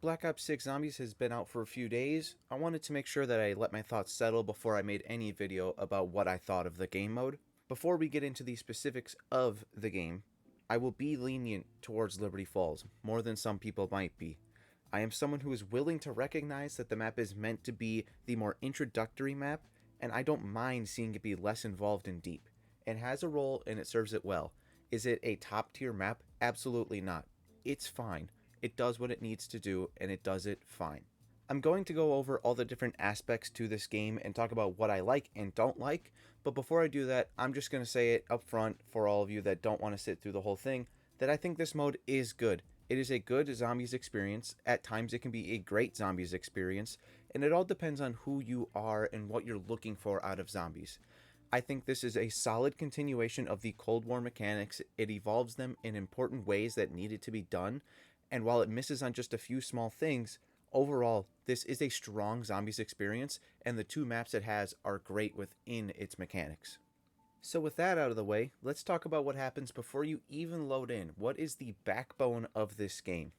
Black Ops 6 Zombies has been out for a few days, I wanted to make sure that I let my thoughts settle before I made any video about what I thought of the game mode. Before we get into the specifics of the game, I will be lenient towards Liberty Falls, more than some people might be. I am someone who is willing to recognize that the map is meant to be the more introductory map, and I don't mind seeing it be less involved and deep. It has a role and it serves it well. Is it a top tier map? Absolutely not. It's fine. It does what it needs to do, and it does it fine. I'm going to go over all the different aspects to this game and talk about what I like and don't like, but before I do that, I'm just going to say it up front for all of you that don't want to sit through the whole thing, that I think this mode is good. It is a good zombies experience. At times it can be a great zombies experience, and it all depends on who you are and what you're looking for out of zombies. I think this is a solid continuation of the Cold War mechanics. It evolves them in important ways that needed to be done, and while it misses on just a few small things, overall, this is a strong zombies experience, and the two maps it has are great within its mechanics. So with that out of the way, let's talk about what happens before you even load in. What is the backbone of this game?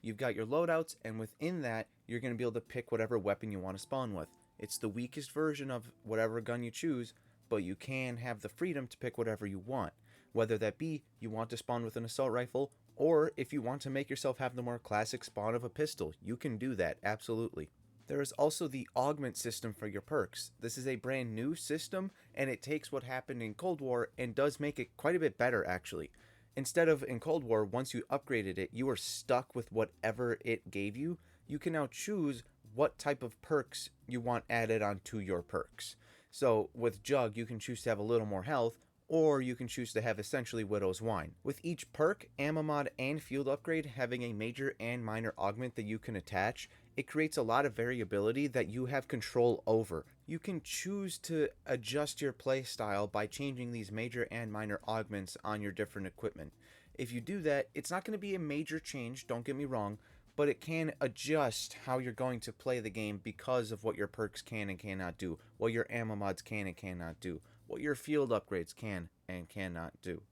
You've got your loadouts, and within that, you're going to be able to pick whatever weapon you want to spawn with. It's the weakest version of whatever gun you choose, but you can have the freedom to pick whatever you want. Whether that be you want to spawn with an assault rifle, or if you want to make yourself have the more classic spawn of a pistol, you can do that, absolutely. There is also the augment system for your perks. This is a brand new system, and it takes what happened in Cold War and does make it quite a bit better, actually. Instead of in Cold War, once you upgraded it, you were stuck with whatever it gave you. You can now choose what type of perks you want added onto your perks. So with Jug, you can choose to have a little more health, or you can choose to have essentially Widow's Wine. With each perk, ammo mod, and field upgrade having a major and minor augment that you can attach, it creates a lot of variability that you have control over. You can choose to adjust your playstyle by changing these major and minor augments on your different equipment. If you do that, it's not going to be a major change, don't get me wrong, but it can adjust how you're going to play the game because of what your perks can and cannot do, what your ammo mods can and cannot do, what your field upgrades can and cannot do.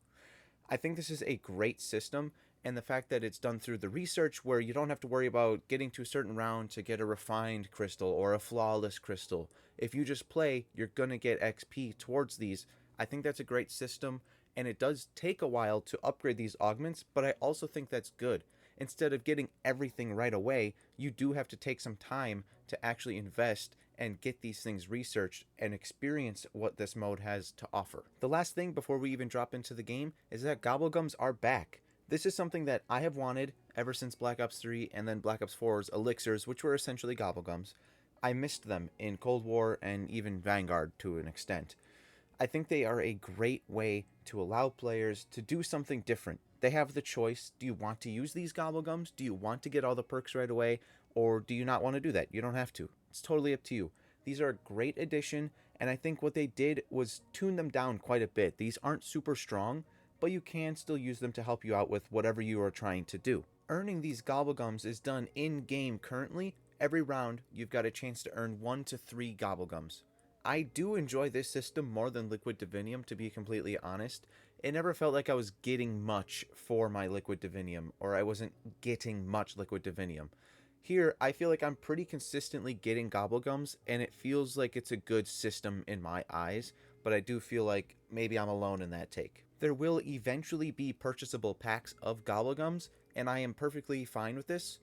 I think this is a great system, and the fact that it's done through the research where you don't have to worry about getting to a certain round to get a refined crystal or a flawless crystal. If you just play, you're going to get XP towards these. I think that's a great system, and it does take a while to upgrade these augments, but I also think that's good. Instead of getting everything right away, you do have to take some time to actually invest and get these things researched and experience what this mode has to offer. The last thing before we even drop into the game is that gobblegums are back. This is something that I have wanted ever since Black Ops 3 and then Black Ops 4's elixirs, which were essentially gobblegums. I missed them in Cold War and even Vanguard to an extent. I think they are a great way to allow players to do something different. They have the choice. Do you want to use these gobblegums? Do you want to get all the perks right away? Or do you not want to do that? You don't have to. It's totally up to you. These are a great addition, and I think what they did was tune them down quite a bit. These aren't super strong, but you can still use them to help you out with whatever you are trying to do. Earning these gobblegums is done in-game currently. Every round, you've got a chance to earn 1 to 3 gobblegums. I do enjoy this system more than Liquid Divinium, to be completely honest. It never felt like I was getting much for my Liquid Divinium, or I wasn't getting much Liquid Divinium. Here, I feel like I'm pretty consistently getting gobblegums, and it feels like it's a good system in my eyes, but I do feel like maybe I'm alone in that take. There will eventually be purchasable packs of gobblegums, and I am perfectly fine with this.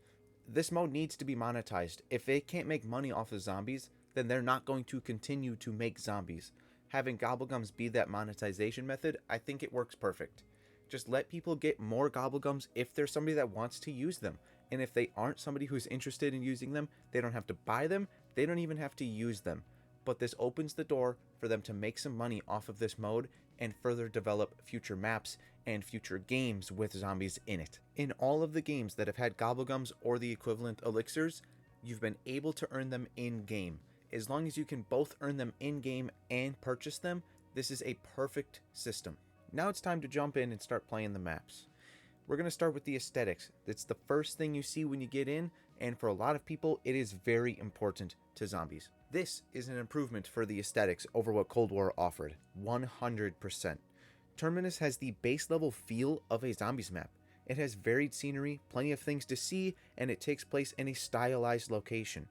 This mode needs to be monetized. If they can't make money off of zombies, then they're not going to continue to make zombies. Having gobblegums be that monetization method, I think it works perfect. Just let people get more gobblegums if there's somebody that wants to use them. And if they aren't somebody who's interested in using them, they don't have to buy them, they don't even have to use them. But this opens the door for them to make some money off of this mode and further develop future maps and future games with zombies in it. In all of the games that have had gobblegums or the equivalent elixirs, you've been able to earn them in-game. As long as you can both earn them in-game and purchase them, this is a perfect system. Now it's time to jump in and start playing the maps. We're going to start with the aesthetics. It's the first thing you see when you get in, and for a lot of people, it is very important to zombies. This is an improvement for the aesthetics over what Cold War offered, 100%. Terminus has the base level feel of a zombies map. It has varied scenery, plenty of things to see, and it takes place in a stylized location.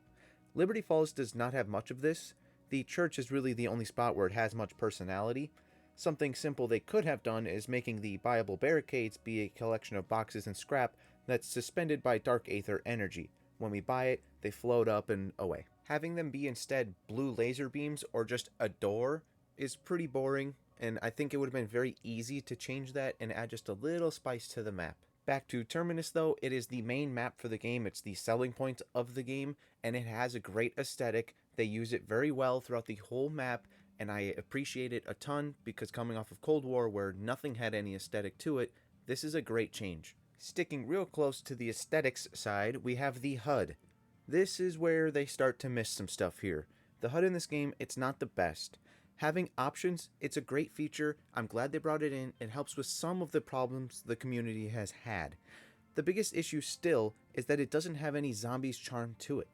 Liberty Falls does not have much of this. The church is really the only spot where it has much personality. Something simple they could have done is making the buyable barricades be a collection of boxes and scrap that's suspended by dark aether energy. When we buy it, they float up and away. Having them be instead blue laser beams or just a door is pretty boring, and I think it would have been very easy to change that and add just a little spice to the map. Back to Terminus though, it is the main map for the game, it's the selling point of the game, and it has a great aesthetic. They use it very well throughout the whole map, and I appreciate it a ton because coming off of Cold War where nothing had any aesthetic to it, this is a great change. Sticking real close to the aesthetics side, we have the HUD. This is where they start to miss some stuff here. The HUD in this game, it's not the best. Having options, it's a great feature. I'm glad they brought it in. It helps with some of the problems the community has had. The biggest issue still is that it doesn't have any zombies charm to it.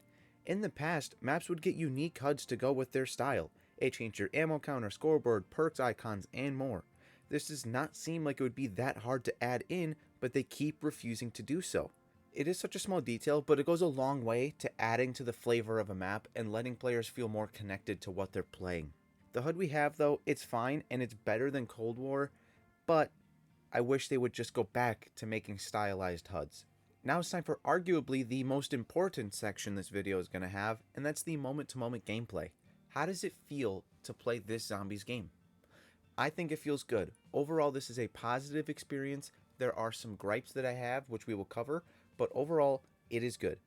In the past, maps would get unique HUDs to go with their style. It changed your ammo counter, scoreboard, perks icons, and more. This does not seem like it would be that hard to add in, but they keep refusing to do so. It is such a small detail, but it goes a long way to adding to the flavor of a map and letting players feel more connected to what they're playing. The HUD we have though, it's fine and it's better than Cold War, but I wish they would just go back to making stylized HUDs. Now it's time for arguably the most important section this video is going to have, and that's the moment-to-moment gameplay. How does it feel to play this zombies game? I think it feels good. Overall, this is a positive experience. There are some gripes that I have, which we will cover, but overall, it is good.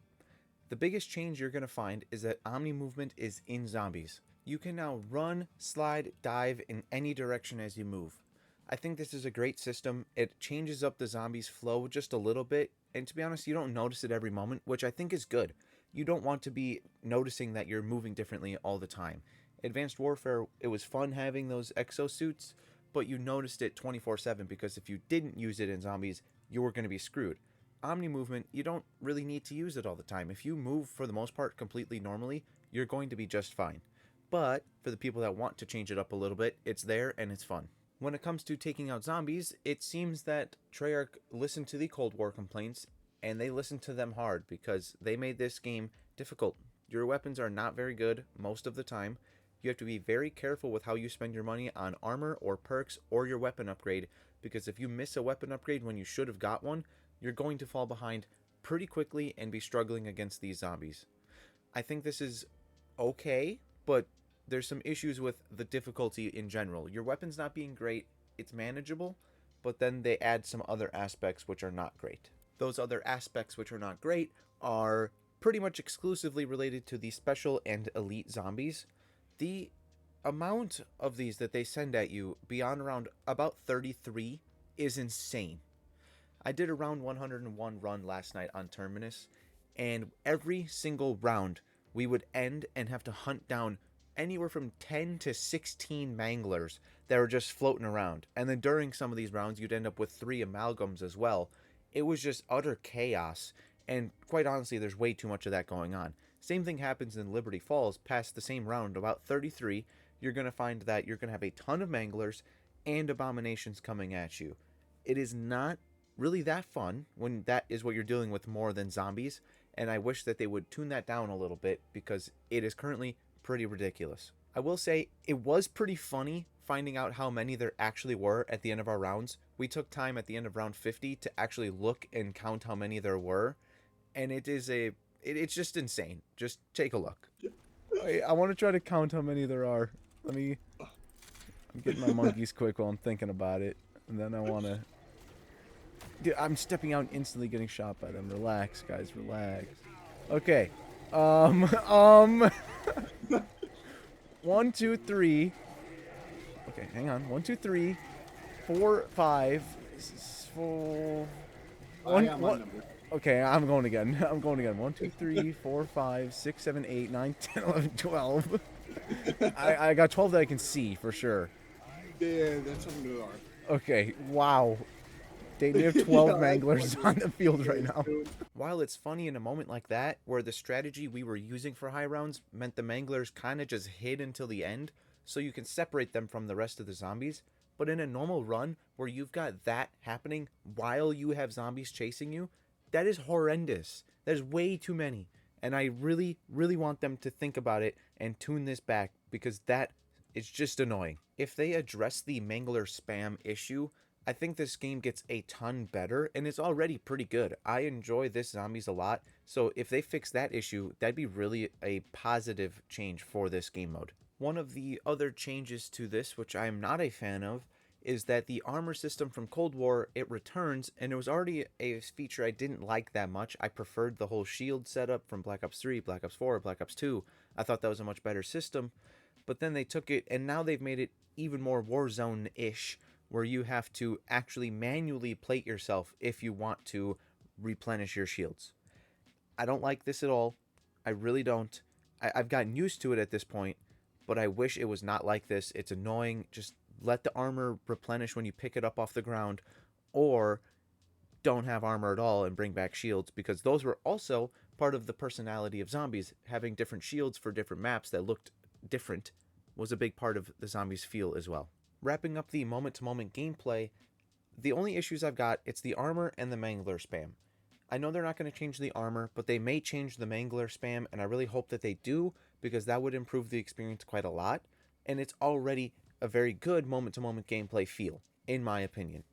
The biggest change you're going to find is that Omni movement is in zombies. You can now run, slide, dive in any direction as you move. I think this is a great system. It changes up the zombies' flow just a little bit, and to be honest, you don't notice it every moment, which I think is good. You don't want to be noticing that you're moving differently all the time. Advanced Warfare, it was fun having those exosuits, but you noticed it 24/7 because if you didn't use it in zombies, you were going to be screwed. Omni movement, you don't really need to use it all the time. If you move for the most part completely normally, you're going to be just fine. But for the people that want to change it up a little bit, it's there and it's fun. When it comes to taking out zombies, it seems that Treyarch listened to the Cold War complaints, and they listened to them hard because they made this game difficult. Your weapons are not very good most of the time. You have to be very careful with how you spend your money on armor or perks or your weapon upgrade, because if you miss a weapon upgrade when you should have got one, you're going to fall behind pretty quickly and be struggling against these zombies. I think this is okay, but there's some issues with the difficulty in general. Your weapon's not being great, it's manageable, but then they add some other aspects which are not great. Those other aspects which are not great are pretty much exclusively related to the special and elite zombies. The amount of these that they send at you beyond around about 33 is insane. I did a round 101 run last night on Terminus, and every single round we would end and have to hunt down anywhere from 10 to 16 manglers that were just floating around. And then during some of these rounds, you'd end up with 3 amalgams as well. It was just utter chaos, and quite honestly, there's way too much of that going on. Same thing happens in Liberty Falls. Past the same round, about 33, you're going to find that you're going to have a ton of manglers and abominations coming at you. It is not really that fun when that is what you're dealing with more than zombies, and I wish that they would tune that down a little bit because it is currently pretty ridiculous. I will say it was pretty funny finding out how many there actually were at the end of our rounds. We took time at the end of round 50 to actually look and count how many there were, and it's just insane. Just take a look. I want to try to count how many there are. I'm getting my monkeys quick while I'm thinking about it, and then I want to... Dude, I'm stepping out and instantly getting shot by them. Relax, guys, relax. Okay. 1, 2, 3. Okay, hang on. 1, 2, 3, 4, 5, 4. Okay, I'm going again. 1, 2, 3, 4, 5, 6, 7, 8, 9, 10, 11, 12. I got 12 that I can see for sure. Yeah, that's something to are. Okay, wow. We have 12 manglers on the field right now. While it's funny in a moment like that, where the strategy we were using for high rounds meant the manglers kind of just hid until the end, so you can separate them from the rest of the zombies, But in a normal run where you've got that happening while you have zombies chasing you, that is horrendous. There's way too many. And I really, really want them to think about it and tune this back because that is just annoying. If they address the mangler spam issue, I think this game gets a ton better and it's already pretty good. I enjoy this zombies a lot, so if they fix that issue, that'd be really a positive change for this game mode. One of the other changes to this, which I am not a fan of, is that the armor system from Cold War, it returns, and it was already a feature I didn't like that much. I preferred the whole shield setup from Black Ops 3, Black Ops 4, Black Ops 2. I thought that was a much better system, but then they took it and now they've made it even more Warzone-ish, where you have to actually manually plate yourself if you want to replenish your shields. I don't like this at all. I really don't. I've gotten used to it at this point, but I wish it was not like this. It's annoying. Just let the armor replenish when you pick it up off the ground, or don't have armor at all and bring back shields, because those were also part of the personality of zombies. Having different shields for different maps that looked different was a big part of the zombies feel as well. Wrapping up the moment-to-moment gameplay, the only issues I've got, it's the armor and the mangler spam. I know they're not going to change the armor, but they may change the mangler spam, and I really hope that they do, because that would improve the experience quite a lot, and it's already a very good moment-to-moment gameplay feel, in my opinion.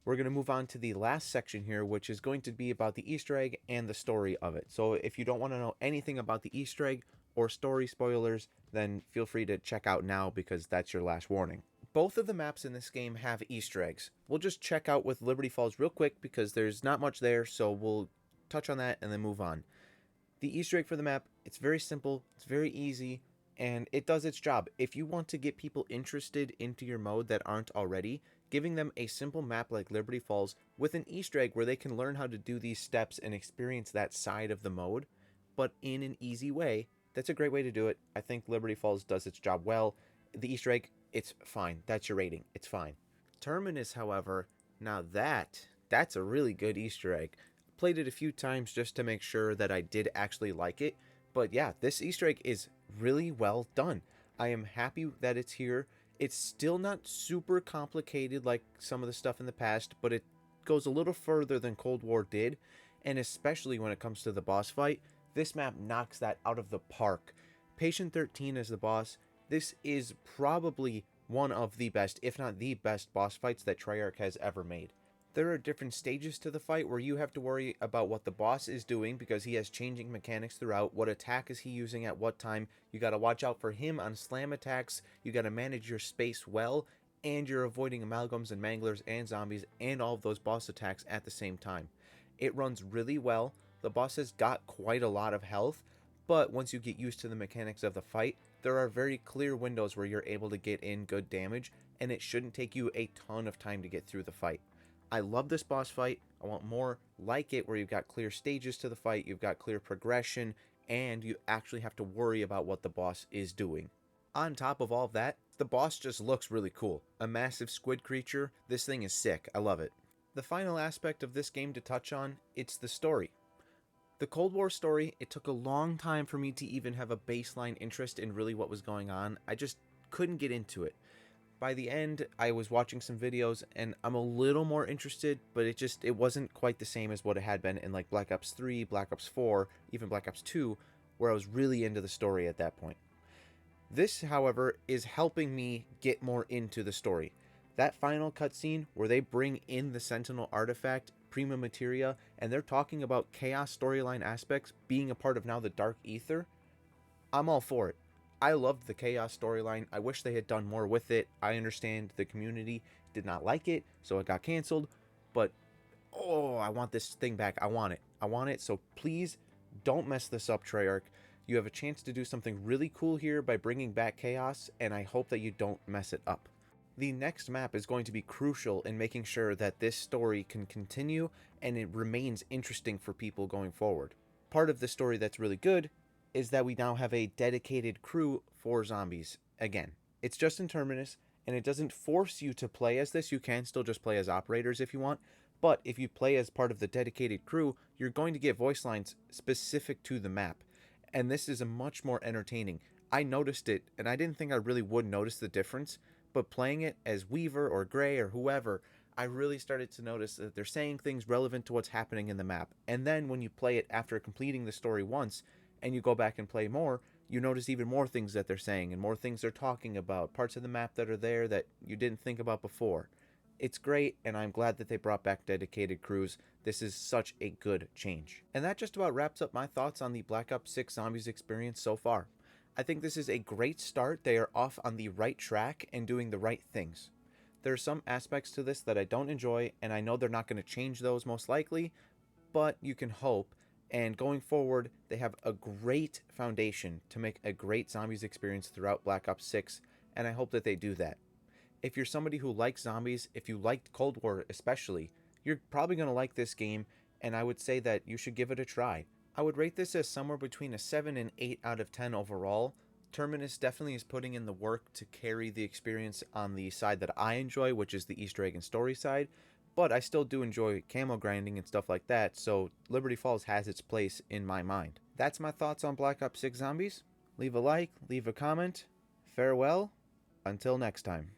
We're going to move on to the last section here, which is going to be about the Easter egg and the story of it. So if you don't want to know anything about the Easter egg or story spoilers, then feel free to check out now, because that's your last warning. Both of the maps in this game have Easter eggs. We'll just check out with Liberty Falls real quick because there's not much there, so we'll touch on that and then move on. The Easter egg for the map, it's very simple, it's very easy, and it does its job. If you want to get people interested into your mode that aren't already, giving them a simple map like Liberty Falls with an Easter egg where they can learn how to do these steps and experience that side of the mode, but in an easy way, that's a great way to do it. I think Liberty Falls does its job well. The Easter egg, it's fine. That's your rating. It's fine. Terminus, however, now that's a really good Easter egg. Played it a few times just to make sure that I did actually like it. But yeah, this Easter egg is really well done. I am happy that it's here. It's still not super complicated like some of the stuff in the past, but it goes a little further than Cold War did. And especially when it comes to the boss fight, this map knocks that out of the park. Patient 13 is the boss. This is probably one of the best, if not the best, boss fights that Treyarch has ever made. There are different stages to the fight where you have to worry about what the boss is doing because he has changing mechanics throughout. What attack is he using at what time? You gotta watch out for him on slam attacks. You gotta manage your space well, and you're avoiding amalgams and manglers and zombies and all of those boss attacks at the same time. It runs really well. The boss has got quite a lot of health, but once you get used to the mechanics of the fight, there are very clear windows where you're able to get in good damage, and it shouldn't take you a ton of time to get through the fight. I love this boss fight. I want more like it where you've got clear stages to the fight, you've got clear progression, and you actually have to worry about what the boss is doing. On top of all of that, the boss just looks really cool. A massive squid creature. This thing is sick. I love it. The final aspect of this game to touch on, it's the story. The Cold War story, it took a long time for me to even have a baseline interest in really what was going on. I just couldn't get into it. By the end, I was watching some videos and I'm a little more interested, but it wasn't quite the same as what it had been in like Black Ops 3, Black Ops 4, even Black Ops 2, where I was really into the story at that point. This, however, is helping me get more into the story. That final cutscene where they bring in the Sentinel artifact, Prima Materia, and they're talking about Chaos storyline aspects being a part of now the Dark Ether, I'm all for it. I loved the Chaos storyline. I wish they had done more with it. I understand the community did not like it, so it got canceled, but oh, I want this thing back. I want it. I want it, so please don't mess this up, Treyarch. You have a chance to do something really cool here by bringing back Chaos, and I hope that you don't mess it up. The next map is going to be crucial in making sure that this story can continue and it remains interesting for people going forward. Part of the story that's really good is that we now have a dedicated crew for zombies again. It's just in Terminus, and it doesn't force you to play as this. You can still just play as operators if you want, but if you play as part of the dedicated crew, you're going to get voice lines specific to the map, and this is a much more entertaining. I noticed it, and I didn't think I really would notice the difference, But playing it as Weaver or Gray or whoever, I really started to notice that they're saying things relevant to what's happening in the map. And then when you play it after completing the story once and you go back and play more, you notice even more things that they're saying and more things they're talking about, parts of the map that are there that you didn't think about before. It's great, and I'm glad that they brought back dedicated crews. This is such a good change. And that just about wraps up my thoughts on the Black Ops 6 Zombies experience so far. I think this is a great start. They are off on the right track and doing the right things. There are some aspects to this that I don't enjoy, and I know they're not going to change those most likely, but you can hope. And going forward, they have a great foundation to make a great zombies experience throughout Black Ops 6, and I hope that they do that. If you're somebody who likes zombies, if you liked Cold War especially, you're probably going to like this game, and I would say that you should give it a try. I would rate this as somewhere between a 7 and 8 out of 10 overall. Terminus definitely is putting in the work to carry the experience on the side that I enjoy, which is the Easter egg and story side, but I still do enjoy camo grinding and stuff like that, so Liberty Falls has its place in my mind. That's my thoughts on Black Ops 6 Zombies. Leave a like, leave a comment. Farewell. Until next time.